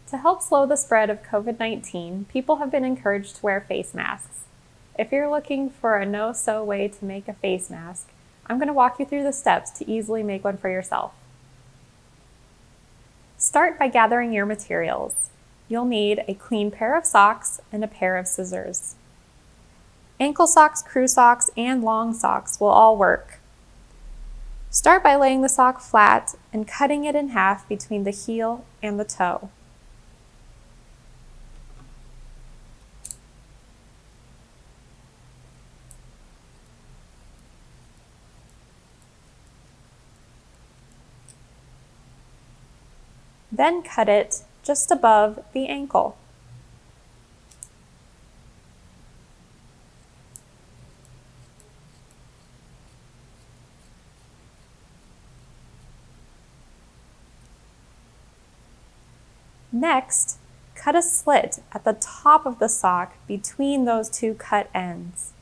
To help slow the spread of COVID-19, people have been encouraged to wear face masks. If you're looking for a no-sew way to make a face mask, I'm going to walk you through the steps to easily make one for yourself. Start by gathering your materials. You'll need a clean pair of socks and a pair of scissors. Ankle socks, crew socks, and long socks will all work. Start by laying the sock flat and cutting it in half between the heel and the toe. Then cut it just above the ankle. Next, cut a slit at the top of the sock between those two cut ends.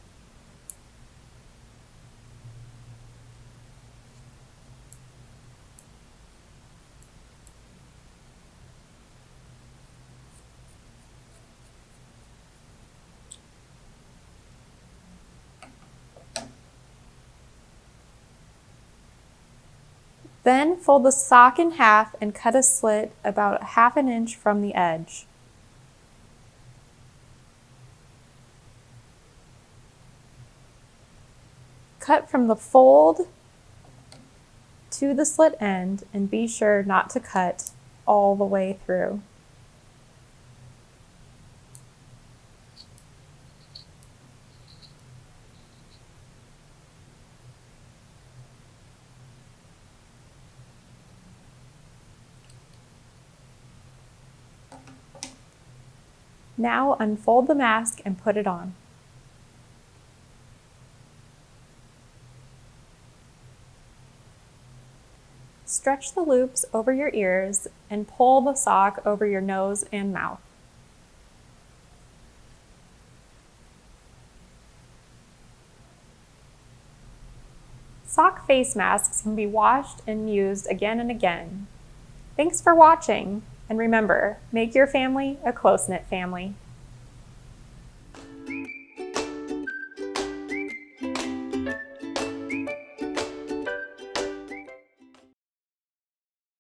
Then fold the sock in half and cut a slit about 1/2 inch from the edge. Cut from the fold to the slit end and be sure not to cut all the way through. Now unfold the mask and put it on. Stretch the loops over your ears and pull the sock over your nose and mouth. Sock face masks can be washed and used again and again. Thanks for watching, and remember, make your family a close-knit family.